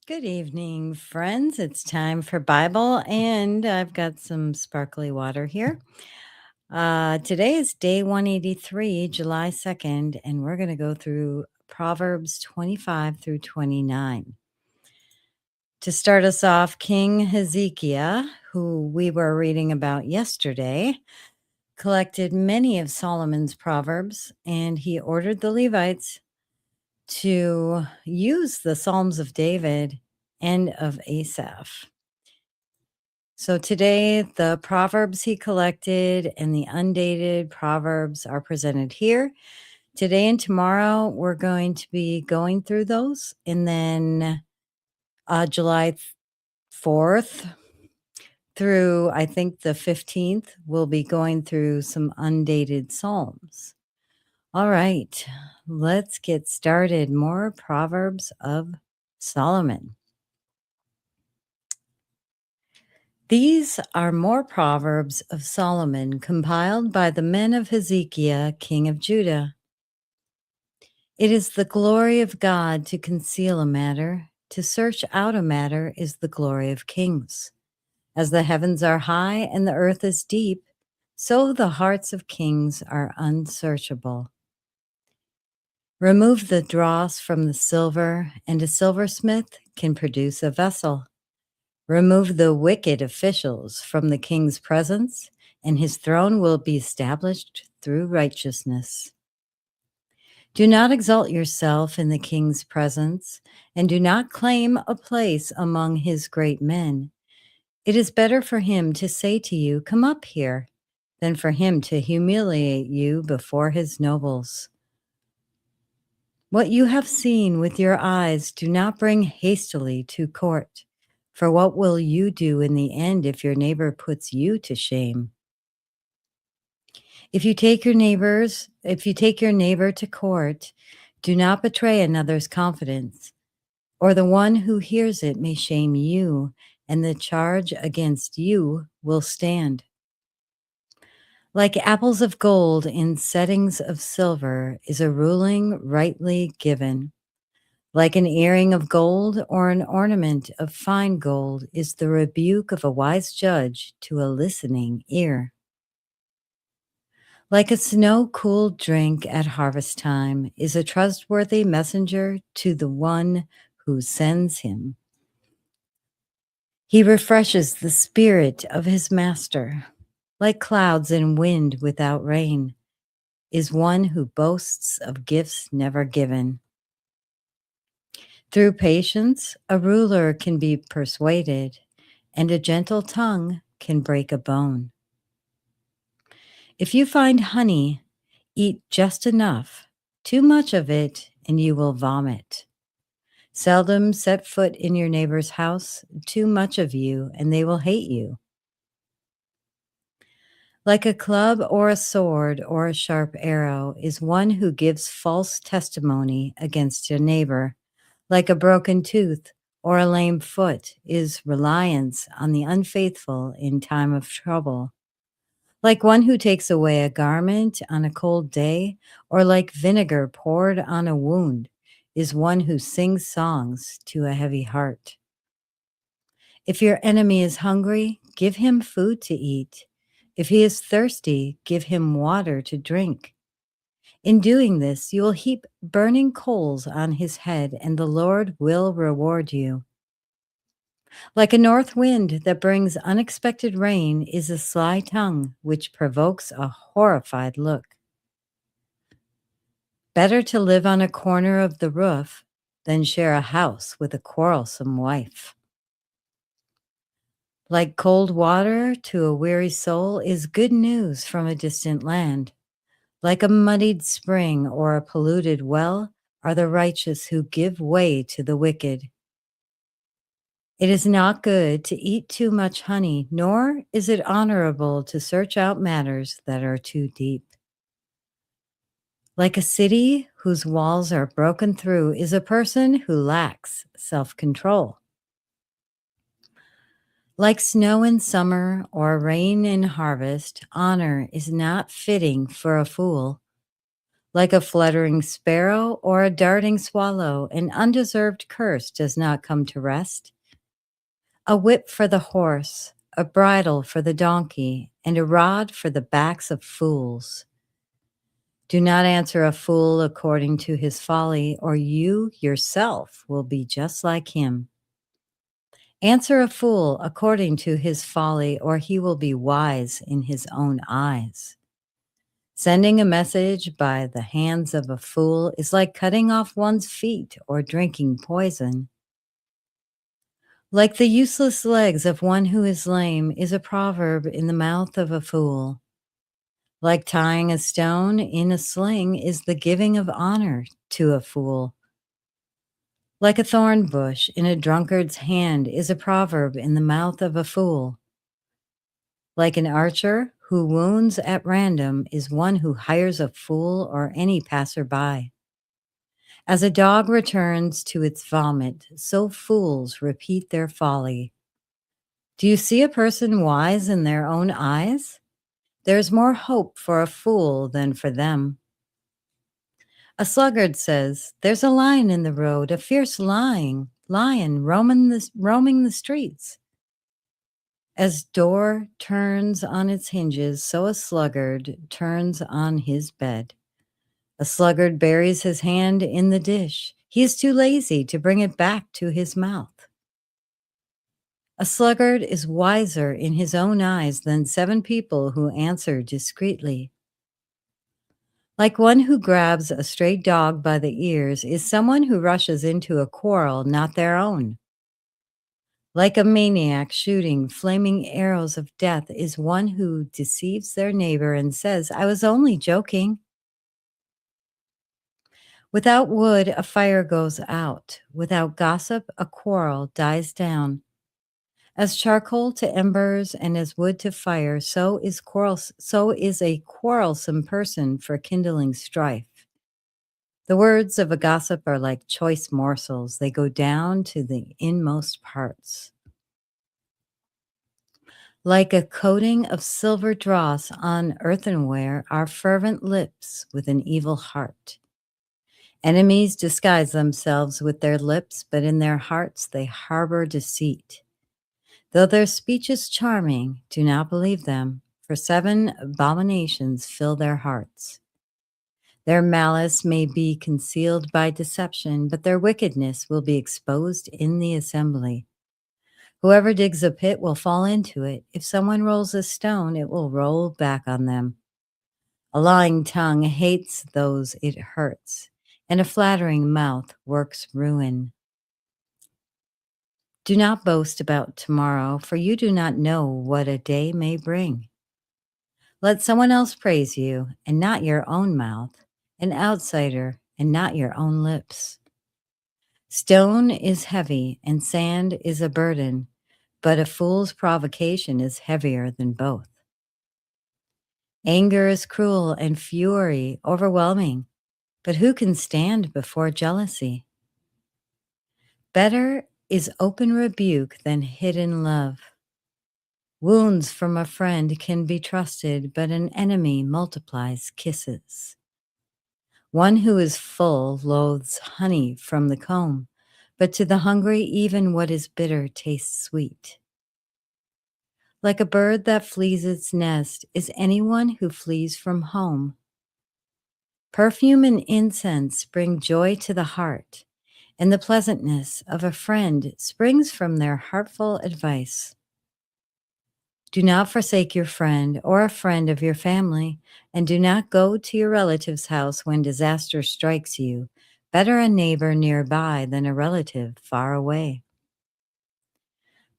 Good evening, friends. It's time for Bible, and I've got some sparkly water here. Today is day 183, July 2nd, and we're going to go through Proverbs 25 through 29. To start us off, King Hezekiah, who we were reading about yesterday, collected many of Solomon's proverbs, and he ordered the Levites to use the Psalms of David and of Asaph. So today, the proverbs he collected and the undated proverbs are presented here. Today and tomorrow, we're going to be going through those. And then July 4th through, I think, the 15th, we'll be going through some undated Psalms. All right, let's get started. More Proverbs of Solomon. These are more Proverbs of Solomon compiled by the men of Hezekiah, king of Judah. It is the glory of God to conceal a matter. To search out a matter is the glory of kings. As the heavens are high and the earth is deep, so the hearts of kings are unsearchable. Remove the dross from the silver, and a silversmith can produce a vessel. Remove the wicked officials from the king's presence, and his throne will be established through righteousness. Do not exalt yourself in the king's presence, and do not claim a place among his great men. It is better for him to say to you, "Come up here," than for him to humiliate you before his nobles. What you have seen with your eyes, do not bring hastily to court. For what will you do in the end if your neighbor puts you to shame? If you take your neighbor to court, do not betray another's confidence, or the one who hears it may shame you, and the charge against you will stand. Like apples of gold in settings of silver is a ruling rightly given. Like an earring of gold or an ornament of fine gold is the rebuke of a wise judge to a listening ear. Like a snow-cooled drink at harvest time is a trustworthy messenger to the one who sends him. He refreshes the spirit of his master. Like clouds and wind without rain is one who boasts of gifts never given. Through patience, a ruler can be persuaded, and a gentle tongue can break a bone. If you find honey, eat just enough. Too much of it, and you will vomit. Seldom set foot in your neighbor's house. Too much of you, and they will hate you. Like a club or a sword or a sharp arrow is one who gives false testimony against your neighbor. Like a broken tooth or a lame foot is reliance on the unfaithful in time of trouble. Like one who takes away a garment on a cold day, or like vinegar poured on a wound, is one who sings songs to a heavy heart. If your enemy is hungry, give him food to eat. If he is thirsty, give him water to drink. In doing this, you will heap burning coals on his head, and the Lord will reward you. Like a north wind that brings unexpected rain is a sly tongue which provokes a horrified look. Better to live on a corner of the roof than share a house with a quarrelsome wife. Like cold water to a weary soul is good news from a distant land. Like a muddied spring or a polluted well are the righteous who give way to the wicked. It is not good to eat too much honey, nor is it honorable to search out matters that are too deep. Like a city whose walls are broken through is a person who lacks self-control. Like snow in summer or rain in harvest, honor is not fitting for a fool. Like a fluttering sparrow or a darting swallow, an undeserved curse does not come to rest. A whip for the horse, a bridle for the donkey, and a rod for the backs of fools. Do not answer a fool according to his folly, or you yourself will be just like him. Answer a fool according to his folly, or he will be wise in his own eyes. Sending a message by the hands of a fool is like cutting off one's feet or drinking poison. Like the useless legs of one who is lame is a proverb in the mouth of a fool. Like tying a stone in a sling is the giving of honor to a fool. Like a thorn bush in a drunkard's hand is a proverb in the mouth of a fool. Like an archer who wounds at random is one who hires a fool or any passerby. As a dog returns to its vomit, so fools repeat their folly. Do you see a person wise in their own eyes? There's more hope for a fool than for them. A sluggard says, "There's a lion in the road, a fierce lion roaming the streets." As door turns on its hinges, so a sluggard turns on his bed. A sluggard buries his hand in the dish. He is too lazy to bring it back to his mouth. A sluggard is wiser in his own eyes than 7 people who answer discreetly. Like one who grabs a stray dog by the ears is someone who rushes into a quarrel not their own. Like a maniac shooting flaming arrows of death is one who deceives their neighbor and says, "I was only joking." Without wood, a fire goes out. Without gossip, a quarrel dies down. As charcoal to embers and as wood to fire, so is a quarrelsome person for kindling strife. The words of a gossip are like choice morsels. They go down to the inmost parts. Like a coating of silver dross on earthenware are fervent lips with an evil heart. Enemies disguise themselves with their lips, but in their hearts they harbor deceit. Though their speech is charming, do not believe them, for 7 abominations fill their hearts. Their malice may be concealed by deception, but their wickedness will be exposed in the assembly. Whoever digs a pit will fall into it. If someone rolls a stone, it will roll back on them. A lying tongue hates those it hurts, and a flattering mouth works ruin. Do not boast about tomorrow, for you do not know what a day may bring. Let someone else praise you, and not your own mouth, an outsider, and not your own lips. Stone is heavy, and sand is a burden, but a fool's provocation is heavier than both. Anger is cruel and fury overwhelming, but who can stand before jealousy? Better is open rebuke than hidden love. Wounds from a friend can be trusted, but an enemy multiplies kisses. One who is full loathes honey from the comb, but to the hungry, even what is bitter tastes sweet. Like a bird that flees its nest is anyone who flees from home. Perfume and incense bring joy to the heart, and the pleasantness of a friend springs from their heartful advice. Do not forsake your friend or a friend of your family, and do not go to your relative's house when disaster strikes you. Better a neighbor nearby than a relative far away.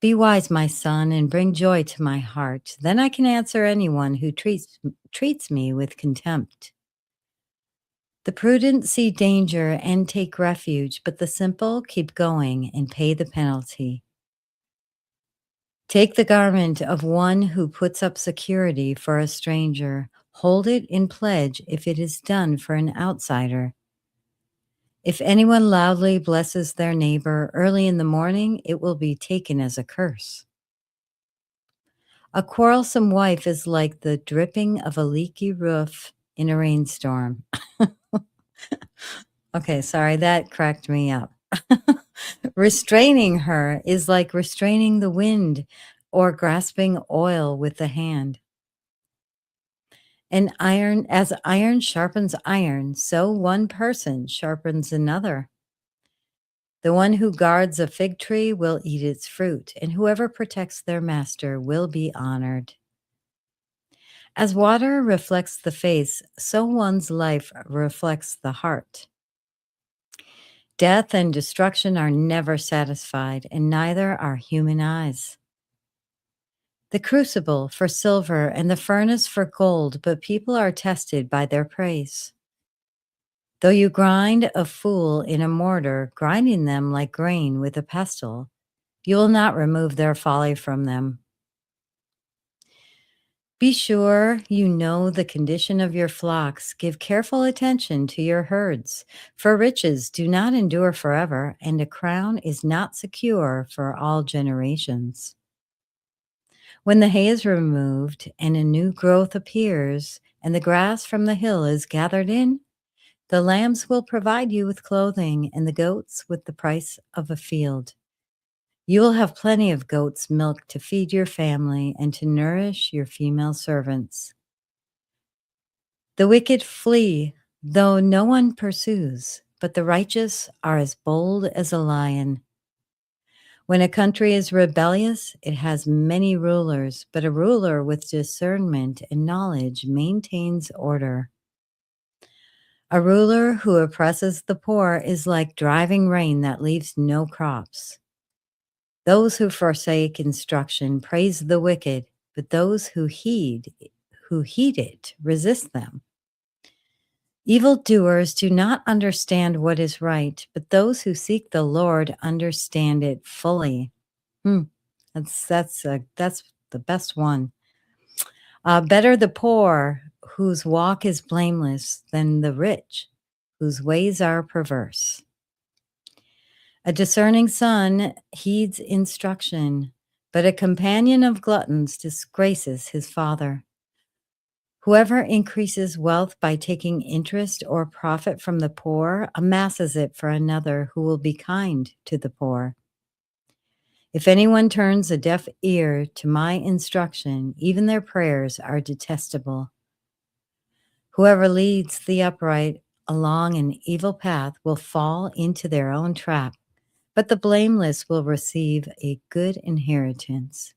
Be wise, my son, and bring joy to my heart. Then I can answer anyone who treats me with contempt. The prudent see danger and take refuge, but the simple keep going and pay the penalty. Take the garment of one who puts up security for a stranger. Hold it in pledge if it is done for an outsider. If anyone loudly blesses their neighbor early in the morning, it will be taken as a curse. A quarrelsome wife is like the dripping of a leaky roof in a rainstorm. Okay, sorry, that cracked me up. Restraining her is like restraining the wind or grasping oil with the hand. And iron, as iron sharpens iron, so one person sharpens another. The one who guards a fig tree will eat its fruit, and whoever protects their master will be honored. As water reflects the face, so one's life reflects the heart. Death and destruction are never satisfied, and neither are human eyes. The crucible for silver and the furnace for gold, but people are tested by their praise. Though you grind a fool in a mortar, grinding them like grain with a pestle, you will not remove their folly from them. Be sure you know the condition of your flocks. Give careful attention to your herds, for riches do not endure forever, and a crown is not secure for all generations. When the hay is removed and a new growth appears, and the grass from the hill is gathered in, the lambs will provide you with clothing, and the goats with the price of a field. You will have plenty of goat's milk to feed your family and to nourish your female servants. The wicked flee, though no one pursues, but the righteous are as bold as a lion. When a country is rebellious, it has many rulers, but a ruler with discernment and knowledge maintains order. A ruler who oppresses the poor is like driving rain that leaves no crops. Those who forsake instruction praise the wicked, but those who heed it resist them. Evildoers do not understand what is right, but those who seek the Lord understand it fully. Hmm, that's the best one. Better the poor whose walk is blameless than the rich whose ways are perverse. A discerning son heeds instruction, but a companion of gluttons disgraces his father. Whoever increases wealth by taking interest or profit from the poor amasses it for another who will be kind to the poor. If anyone turns a deaf ear to my instruction, even their prayers are detestable. Whoever leads the upright along an evil path will fall into their own trap, but the blameless will receive a good inheritance.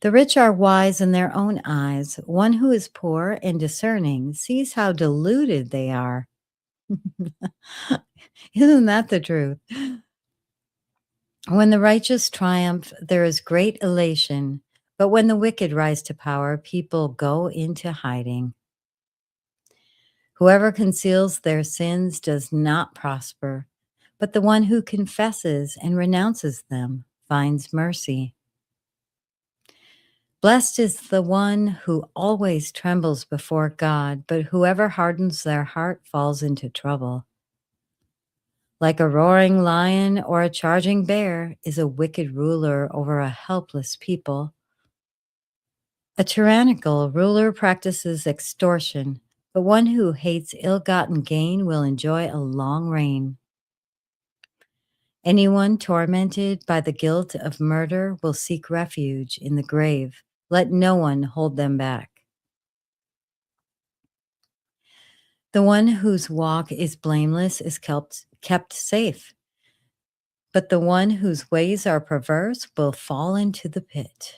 The rich are wise in their own eyes. One who is poor and discerning sees how deluded they are. Isn't that the truth? When the righteous triumph, there is great elation, but when the wicked rise to power, people go into hiding. Whoever conceals their sins does not prosper, but the one who confesses and renounces them finds mercy. Blessed is the one who always trembles before God, but whoever hardens their heart falls into trouble. Like a roaring lion or a charging bear is a wicked ruler over a helpless people. A tyrannical ruler practices extortion, but one who hates ill-gotten gain will enjoy a long reign. Anyone tormented by the guilt of murder will seek refuge in the grave. Let no one hold them back. The one whose walk is blameless is kept safe, but the one whose ways are perverse will fall into the pit.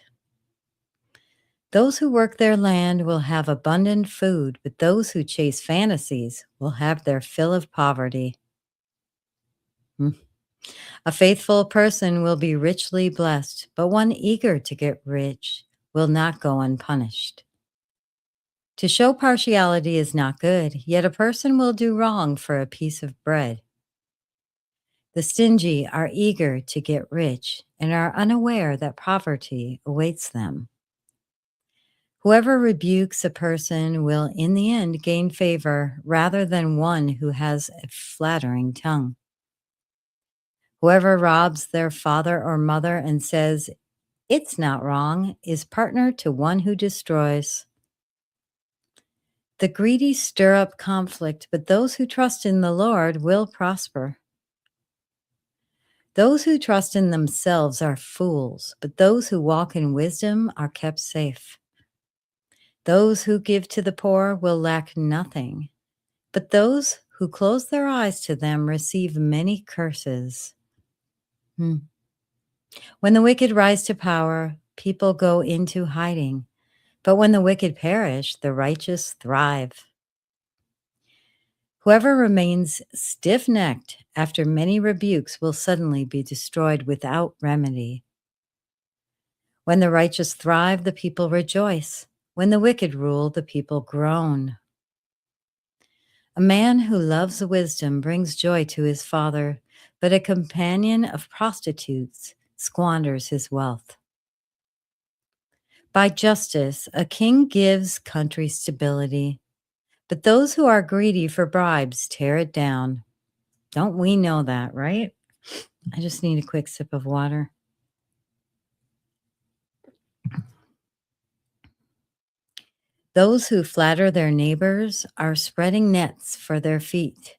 Those who work their land will have abundant food, but those who chase fantasies will have their fill of poverty. Hmm. A faithful person will be richly blessed, but one eager to get rich will not go unpunished. To show partiality is not good, yet a person will do wrong for a piece of bread. The stingy are eager to get rich and are unaware that poverty awaits them. Whoever rebukes a person will in the end gain favor rather than one who has a flattering tongue. Whoever robs their father or mother and says, "It's not wrong," is partner to one who destroys. The greedy stir up conflict, but those who trust in the Lord will prosper. Those who trust in themselves are fools, but those who walk in wisdom are kept safe. Those who give to the poor will lack nothing, but those who close their eyes to them receive many curses. Hmm. When the wicked rise to power, people go into hiding, but when the wicked perish, the righteous thrive. Whoever remains stiff necked after many rebukes will suddenly be destroyed without remedy. When the righteous thrive, the people rejoice. When the wicked rule, the people groan. A man who loves wisdom brings joy to his father, but a companion of prostitutes squanders his wealth. By justice, a king gives country stability, but those who are greedy for bribes tear it down. Don't we know that, right? I just need a quick sip of water. Those who flatter their neighbors are spreading nets for their feet.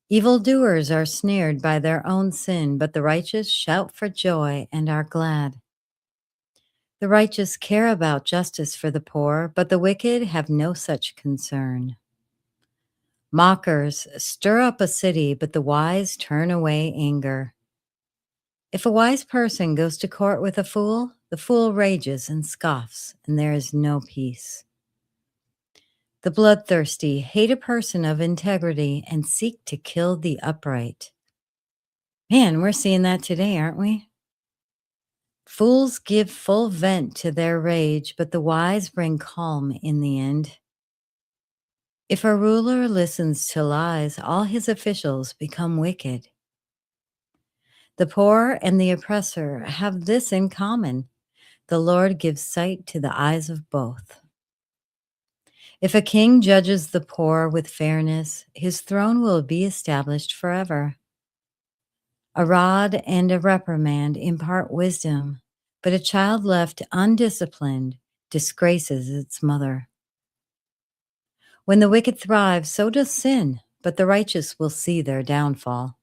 Evildoers are snared by their own sin, but the righteous shout for joy and are glad. The righteous care about justice for the poor, but the wicked have no such concern. Mockers stir up a city, but the wise turn away anger. If a wise person goes to court with a fool, the fool rages and scoffs, and there is no peace. The bloodthirsty hate a person of integrity and seek to kill the upright. Man, we're seeing that today, aren't we? Fools give full vent to their rage, but the wise bring calm in the end. If a ruler listens to lies, all his officials become wicked. The poor and the oppressor have this in common: the Lord gives sight to the eyes of both. If a king judges the poor with fairness, his throne will be established forever. A rod and a reprimand impart wisdom, but a child left undisciplined disgraces its mother. When the wicked thrive, so does sin, but the righteous will see their downfall.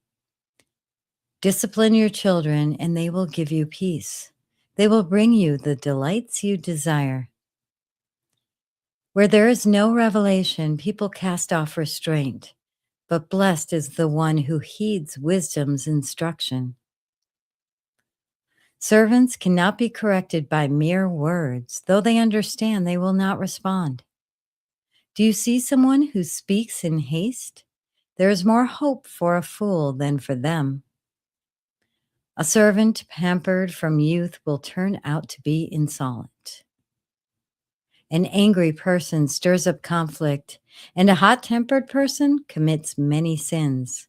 Discipline your children, and they will give you peace. They will bring you the delights you desire. Where there is no revelation, people cast off restraint, but blessed is the one who heeds wisdom's instruction. Servants cannot be corrected by mere words. Though they understand, they will not respond. Do you see someone who speaks in haste? There is more hope for a fool than for them. A servant pampered from youth will turn out to be insolent. An angry person stirs up conflict, and a hot-tempered person commits many sins.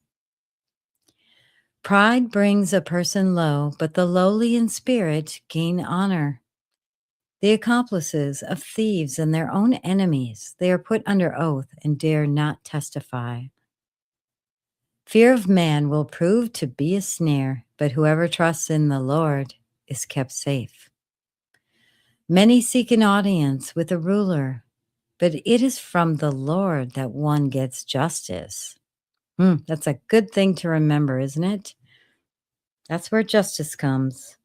Pride brings a person low, but the lowly in spirit gain honor. The accomplices of thieves and their own enemies, they are put under oath and dare not testify. Fear of man will prove to be a snare, but whoever trusts in the Lord is kept safe. Many seek an audience with a ruler, but it is from the Lord that one gets justice. That's a good thing to remember, isn't it? That's where justice comes.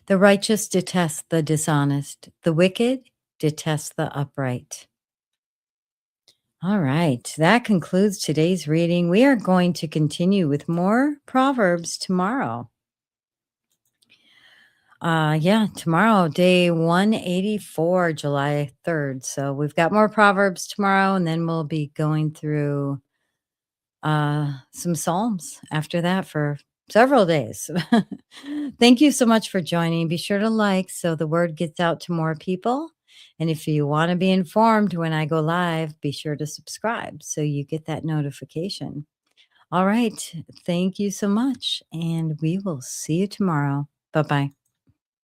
The righteous detest the dishonest. The wicked detest the upright. All right, that concludes today's reading. We are going to continue with more Proverbs tomorrow. Tomorrow, day 184, July 3rd. So we've got more Proverbs tomorrow, and then we'll be going through some Psalms after that for several days. Thank you so much for joining. Be sure to like so the word gets out to more people. And if you want to be informed when I go live, be sure to subscribe so you get that notification. All right. Thank you so much. And we will see you tomorrow. Bye bye.